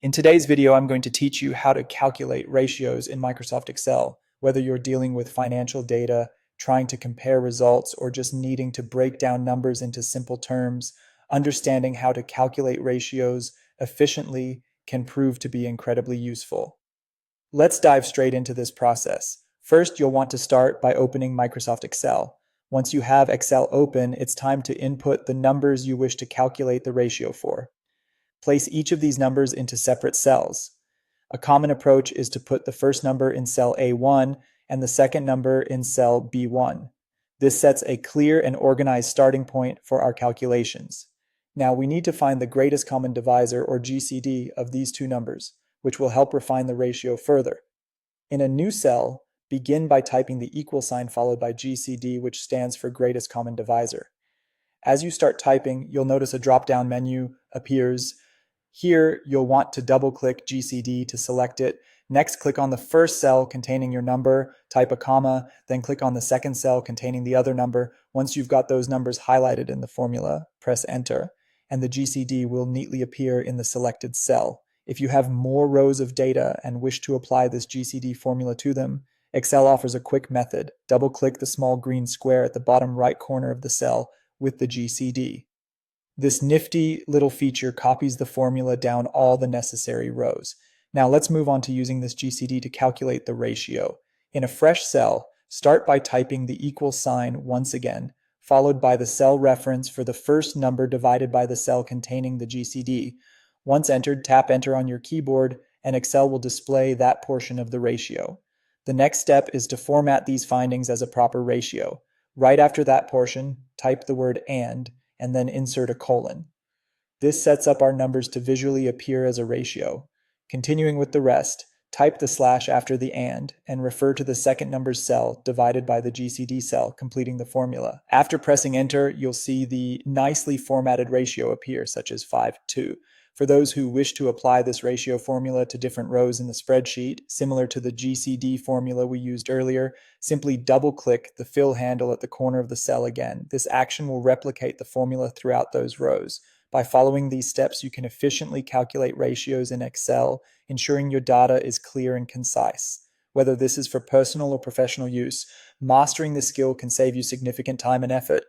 In today's video, I'm going to teach you how to calculate ratios in Microsoft Excel, whether you're dealing with financial data, trying to compare results, or just needing to break down numbers into simple terms. Understanding how to calculate ratios efficiently can prove to be incredibly useful. Let's dive straight into this process. First, you'll want to start by opening Microsoft Excel. Once you have Excel open, it's time to input the numbers you wish to calculate the ratio for. Place each of these numbers into separate cells. A common approach is to put the first number in cell A1 and the second number in cell B1. This sets a clear and organized starting point for our calculations. Now we need to find the greatest common divisor, or GCD, of these two numbers, which will help refine the ratio further. In a new cell, begin by typing the equal sign followed by GCD, which stands for greatest common divisor. As you start typing, you'll notice a drop-down menu appears. Here, you'll want to double-click GCD to select it. Next, click on the first cell containing your number, type a comma, then click on the second cell containing the other number. Once you've got those numbers highlighted in the formula, press Enter, and the GCD will neatly appear in the selected cell. If you have more rows of data and wish to apply this GCD formula to them, Excel offers a quick method. Double-click the small green square at the bottom right corner of the cell with the GCD. This nifty little feature copies the formula down all the necessary rows. Now let's move on to using this GCD to calculate the ratio. In a fresh cell, start by typing the equal sign once again, followed by the cell reference for the first number divided by the cell containing the GCD. Once entered, tap Enter on your keyboard, and Excel will display that portion of the ratio. The next step is to format these findings as a proper ratio. Right after that portion, type the word and then insert a colon. This sets up our numbers to visually appear as a ratio. Continuing with the rest, type the slash after the and refer to the second number's cell divided by the GCD cell, completing the formula. After pressing enter, you'll see the nicely formatted ratio appear, such as 5:2. For those who wish to apply this ratio formula to different rows in the spreadsheet, similar to the GCD formula we used earlier, simply double-click the fill handle at the corner of the cell again. This action will replicate the formula throughout those rows. By following these steps, you can efficiently calculate ratios in Excel, ensuring your data is clear and concise. Whether this is for personal or professional use, mastering this skill can save you significant time and effort.